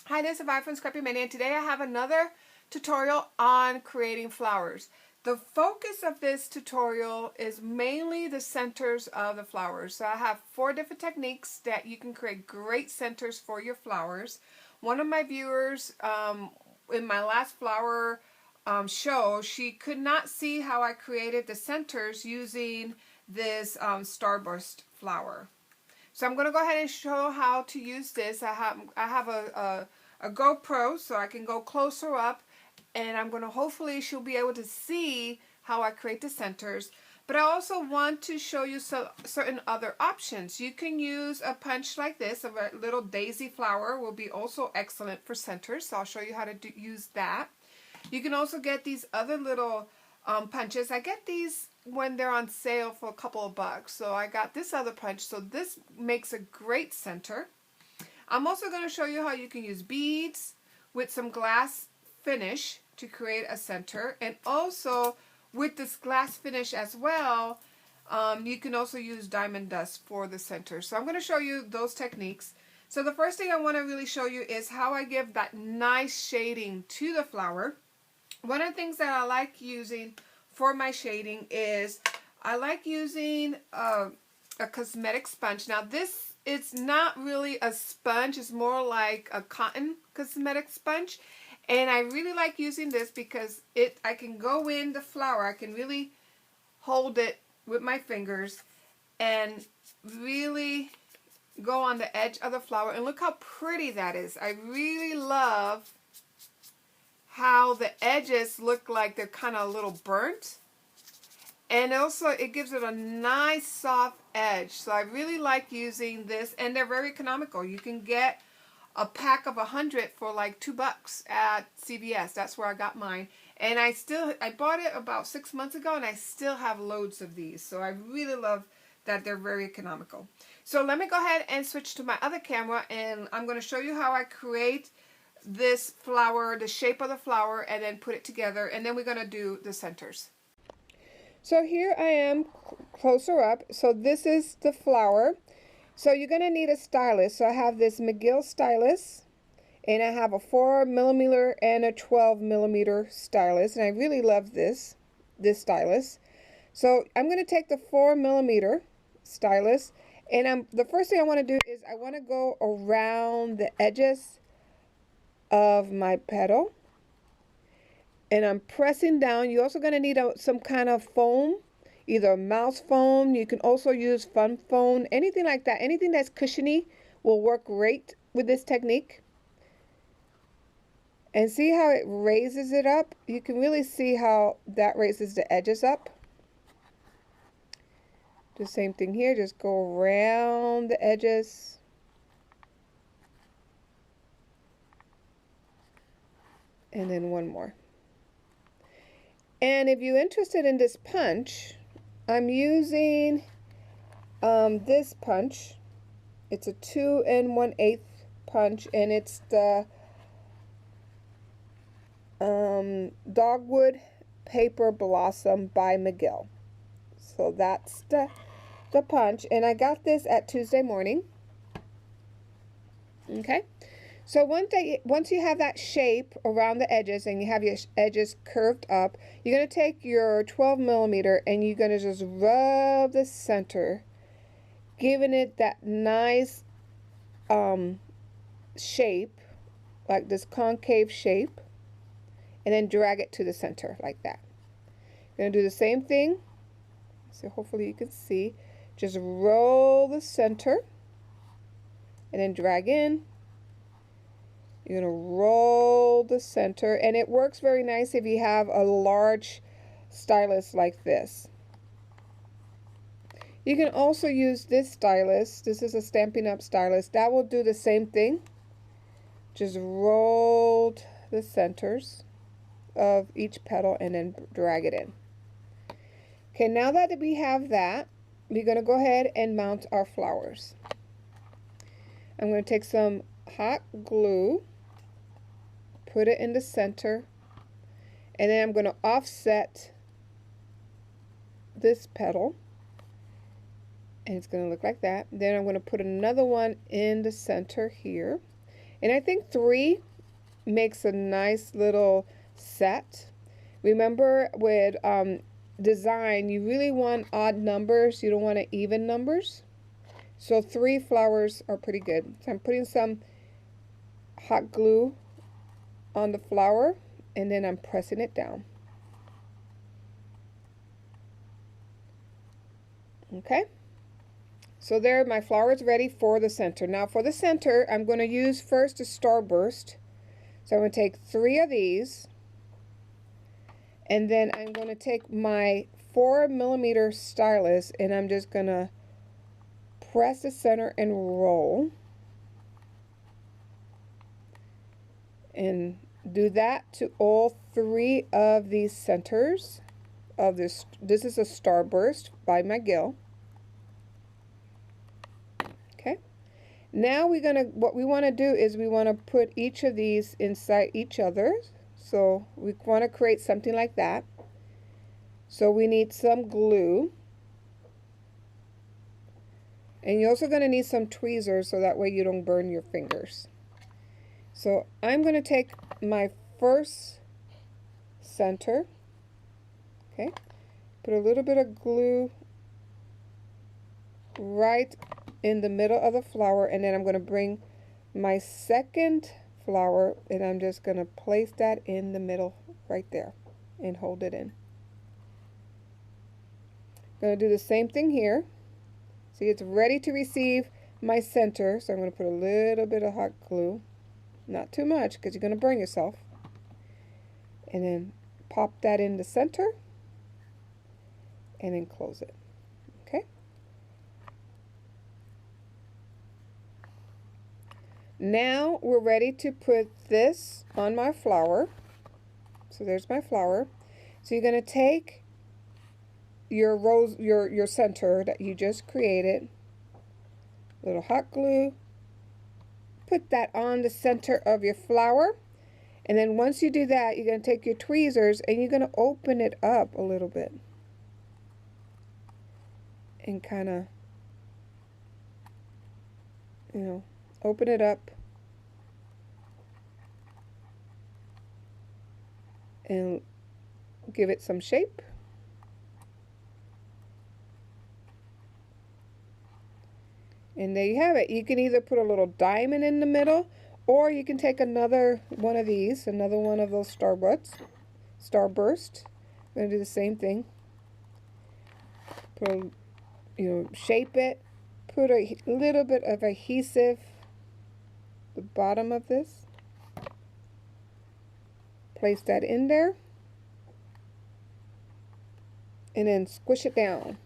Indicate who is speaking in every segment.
Speaker 1: Hi, this is Vi from Scrappy Mania, and today I have another tutorial on creating flowers. The focus of this tutorial is mainly the centers of the flowers. So I have 4 different techniques that you can create great centers for your flowers. One of my viewers in my last flower show, she could not see how I created the centers using this starburst flower. So I'm going to go ahead and show how to use this. I have a GoPro so I can go closer up, and I'm going to hopefully she'll be able to see how I create the centers. But I also want to show you certain other options. You can use a punch like this. A little daisy flower will be also excellent for centers. So I'll show you how to use that. You can also get these other little punches. I get these when they're on sale for a couple of bucks. So I got this other punch. So this makes a great center. I'm also going to show you how you can use beads with some glass finish to create a center. And also with this glass finish as well, you can also use diamond dust for the center. So I'm going to show you those techniques. So the first thing I want to really show you is how I give that nice shading to the flower. One of the things that I like using for my shading is I like using a cosmetic sponge. Now this, it's not really a sponge, it's more like a cotton cosmetic sponge. And I really like using this because I can go in the flower, I can really hold it with my fingers and really go on the edge of the flower. And look how pretty that is. I really love how the edges look like they're kind of a little burnt. And also it gives it a nice soft edge. So I really like using this, and they're very economical. You can get a pack of 100 for like $2 at CVS. That's where I got mine. And I bought it about 6 months ago, and I still have loads of these. So I really love that they're very economical. So let me go ahead and switch to my other camera, and I'm going to show you how I create this flower, the shape of the flower, and then put it together, and then we're going to do the centers. So here I am closer up. So this is the flower. So you're going to need a stylus. So I have this McGill stylus, and I have a 4mm and a 12mm stylus, and I really love this stylus. So I'm going to take the 4mm stylus, and the first thing I want to do is I want to go around the edges of my petal, and I'm pressing down. You're also going to need some kind of foam, either mouse foam. You can also use fun foam, anything like that. Anything that's cushiony will work great with this technique. And see how it raises it up? You can really see how that raises the edges up. The same thing here, just go around the edges. And then one more. And if you're interested in this punch, I'm using this punch. It's a 2 1/8 punch, and it's the Dogwood Paper Blossom by McGill. So that's the punch, and I got this at Tuesday Morning. Okay. So once you have that shape around the edges and you have your edges curved up, you're going to take your 12mm and you're going to just rub the center, giving it that nice shape, like this concave shape, and then drag it to the center like that. You're going to do the same thing. So hopefully you can see. Just roll the center and then drag in. You're going to roll the center, and it works very nice if you have a large stylus like this. You can also use this stylus. This is a Stampin' Up! Stylus. That will do the same thing. Just roll the centers of each petal and then drag it in. Okay, now that we have that, we're going to go ahead and mount our flowers. I'm going to take some hot glue, put it in the center, and then I'm going to offset this petal, and it's going to look like that. Then I'm going to put another one in the center here, And I think 3 makes a nice little set. Remember with design, you really want odd numbers. You don't want even numbers. So 3 flowers are pretty good. So I'm putting some hot glue on the flower, and then I'm pressing it down. Okay, so there, my flower is ready for the center. Now for the center, I'm going to use first a starburst. So I'm going to take 3 of these, and then I'm going to take my 4mm stylus, and I'm just going to press the center and roll. And do that to all 3 of these centers of this. This is a starburst by McGill. Okay. Now what we want to do is we want to put each of these inside each other. So we want to create something like that. So we need some glue. And you're also going to need some tweezers so that way you don't burn your fingers. So I'm going to take my first center, okay, put a little bit of glue right in the middle of the flower, and then I'm going to bring my second flower and I'm just going to place that in the middle right there and hold it in. I'm going to do the same thing here. See, it's ready to receive my center, so I'm going to put a little bit of hot glue. Not too much because you're going to burn yourself. And then pop that in the center and then close it. Okay. Now we're ready to put this on my flower. So there's my flower. So you're going to take your rose, your center that you just created, a little hot glue, put that on the center of your flower, and then once you do that, you're going to take your tweezers and you're going to open it up a little bit and kind of, you know, open it up and give it some shape. And there you have it. You can either put a little diamond in the middle, or you can take another one of these, another one of those starburst. I'm going to do the same thing. Put a, shape it. Put a little bit of adhesive the bottom of this. Place that in there. And then squish it down.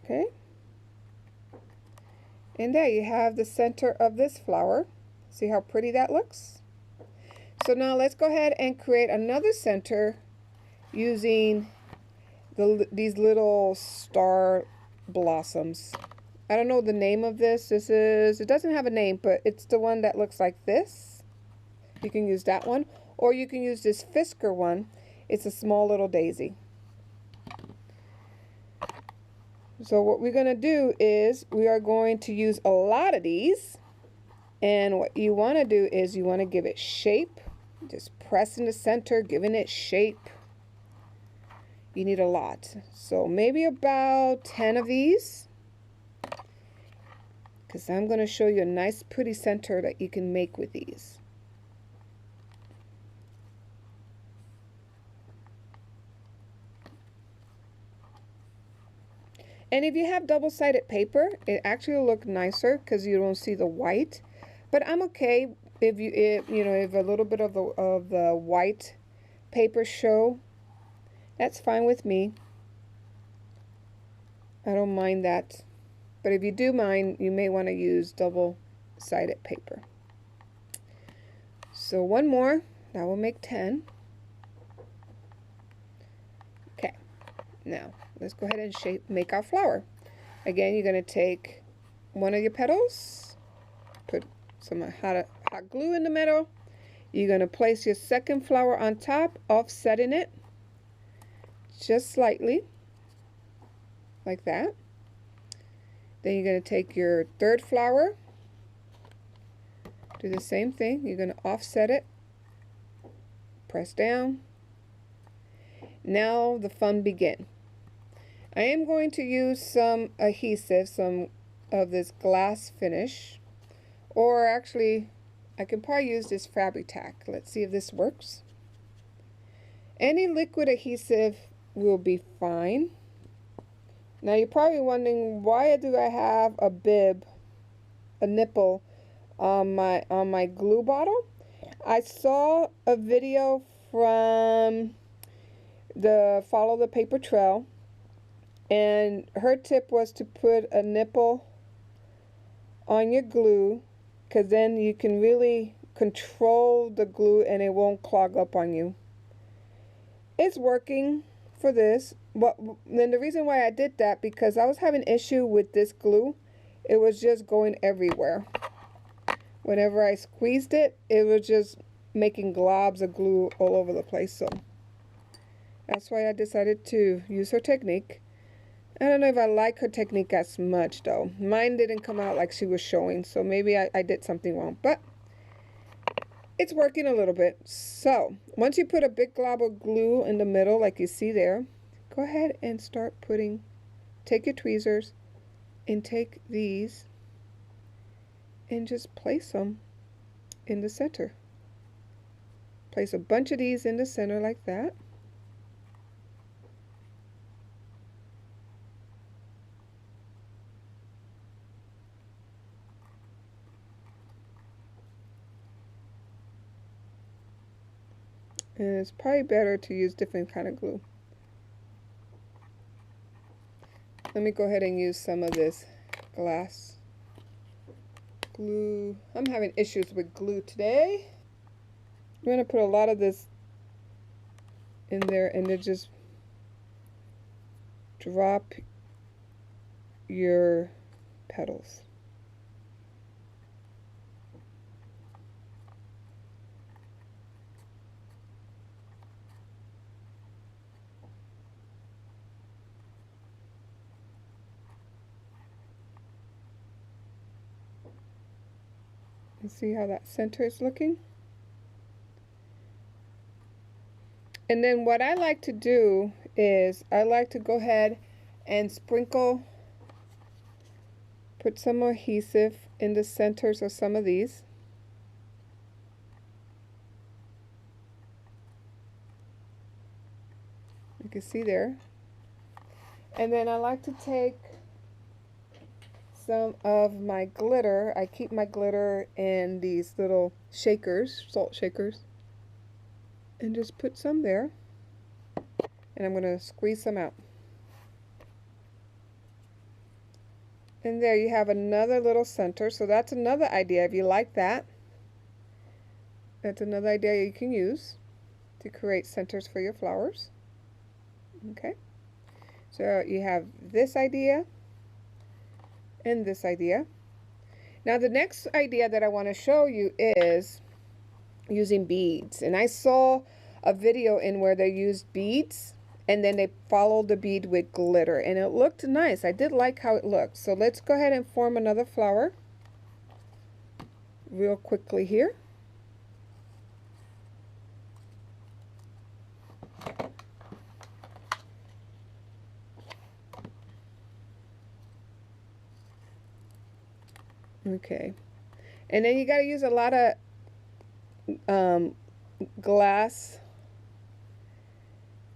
Speaker 1: Okay, and there you have the center of this flower. See how pretty that looks? So now let's go ahead and create another center using these little star blossoms. I don't know the name of this. It doesn't have a name, but it's the one that looks like this. You can use that one, or you can use this Fisker one. It's a small little daisy. So what we're going to do is we are going to use a lot of these, and what you want to do is you want to give it shape. Just press in the center, giving it shape. You need a lot. So maybe about 10 of these, because I'm going to show you a nice pretty center that you can make with these. And if you have double-sided paper, it actually will look nicer because you don't see the white. But I'm okay if if a little bit of the white paper show. That's fine with me. I don't mind that. But if you do mind, you may want to use double-sided paper. So one more. That will make 10. Okay. Now let's go ahead and make our flower. Again, you're going to take one of your petals, put some hot glue in the middle. You're going to place your second flower on top, offsetting it just slightly, like that. Then you're going to take your third flower, do the same thing. You're going to offset it, press down. Now the fun begins. I am going to use some adhesive, some of this glass finish, or actually I can probably use this Fabri-Tac. Let's see if this works. Any liquid adhesive will be fine. Now you're probably wondering, why do I have a bib, a nipple on my glue bottle? I saw a video from the Follow the Paper Trail, and her tip was to put a nipple on your glue, because then you can really control the glue and it won't clog up on you. It's working for this. But then the reason why I did that, because I was having an issue with this glue. It was just going everywhere. Whenever I squeezed it, it was just making globs of glue all over the place. So that's why I decided to use her technique. I don't know if I like her technique as much though. Mine didn't come out like she was showing, so maybe I did something wrong, but it's working a little bit. So once you put a big glob of glue in the middle like you see there, go ahead and start putting, take your tweezers and take these and just place them in the center. Place a bunch of these in the center like that. And it's probably better to use different kind of glue. Let me go ahead and use some of this glass glue. I'm having issues with glue today. I'm going to put a lot of this in there and then just drop your petals. And see how that center is looking? And then what I like to do is I like to go ahead and sprinkle, put some adhesive in the centers of some of these. You can see there. And then I like to take some of my glitter. I keep my glitter in these little shakers, salt shakers, and just put some there. And I'm going to squeeze some out. And there you have another little center. So that's another idea. If you like that, that's another idea you can use to create centers for your flowers. Okay. So you have this idea and this idea. Now the next idea that I want to show you is using beads. And I saw a video in where they used beads and then they followed the bead with glitter, and it looked nice. I did like how it looked. So let's go ahead and form another flower real quickly here. Okay, and then you got to use a lot of glass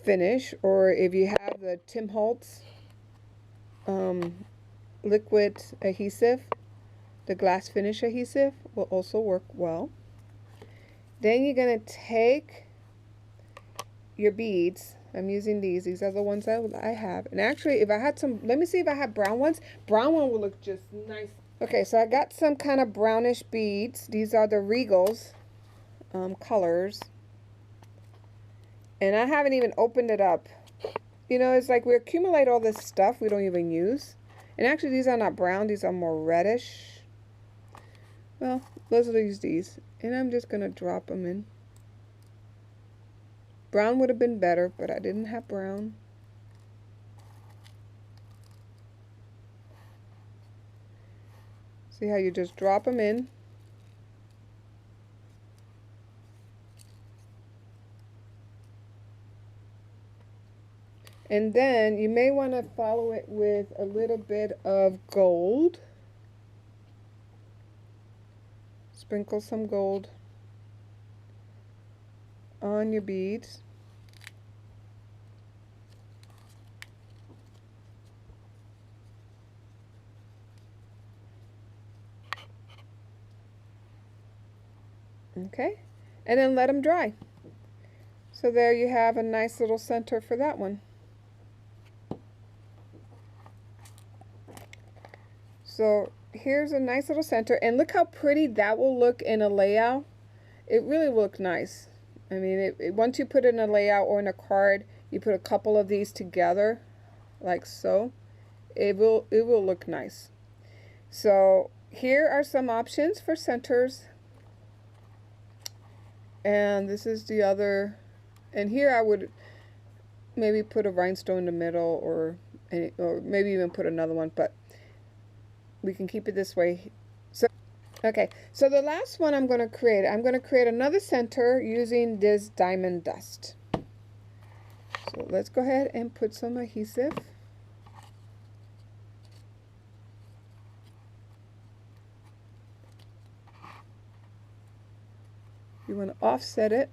Speaker 1: finish, or if you have the Tim Holtz liquid adhesive, the glass finish adhesive will also work well. Then you're going to take your beads. I'm using these are the ones that I have, and actually if I had some, let me see if I have brown ones. Brown one will look just nice. Okay, so I got some kind of brownish beads. These are the Regals colors. And I haven't even opened it up. You know, it's like we accumulate all this stuff we don't even use. And actually these are not brown, these are more reddish. Well, let's use these. And I'm just going to drop them in. Brown would have been better, but I didn't have brown. See how you just drop them in. And then you may want to follow it with a little bit of gold. Sprinkle some gold on your beads. Okay, and then let them dry. So there you have a nice little center for that one. So here's a nice little center, and look how pretty that will look in a layout. It really will look nice. I mean, once you put it in a layout or in a card, you put a couple of these together, like so, it will look nice. So here are some options for centers, and this is the other. And here I would maybe put a rhinestone in the middle, or maybe even put another one, but we can keep it this way. So okay, so the last one I'm going to create another center using this diamond dust. So let's go ahead and put some adhesive. You want to offset it.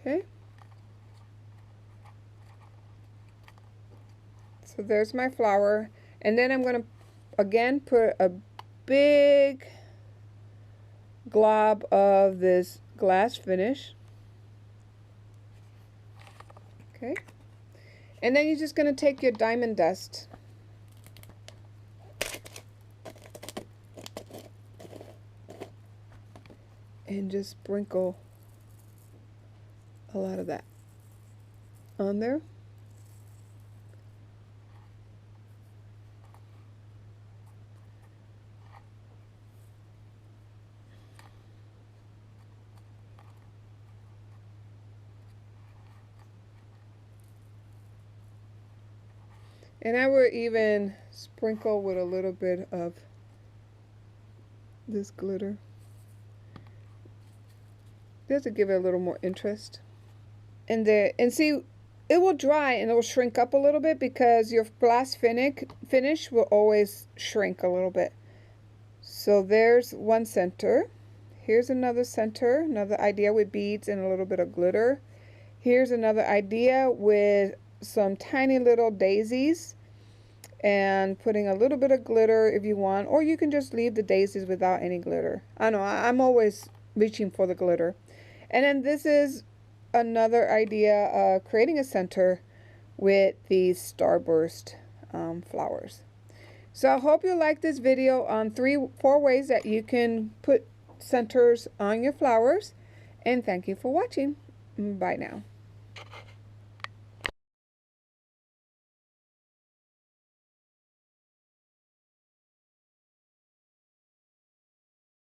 Speaker 1: Okay. So there's my flower. And then I'm going to again put a big glob of this glass finish. Okay. And then you're just going to take your diamond dust and just sprinkle a lot of that on there. And I would even sprinkle with a little bit of this glitter just to give it a little more interest. And see, it will dry and it will shrink up a little bit because your glass finish will always shrink a little bit. So there's one center. Here's another center, another idea with beads and a little bit of glitter. Here's another idea with some tiny little daisies and putting a little bit of glitter if you want, or you can just leave the daisies without any glitter. I know I'm always reaching for the glitter. And then this is another idea, creating a center with these starburst flowers. So I hope you like this video on 4 ways that you can put centers on your flowers, and thank you for watching. Bye now.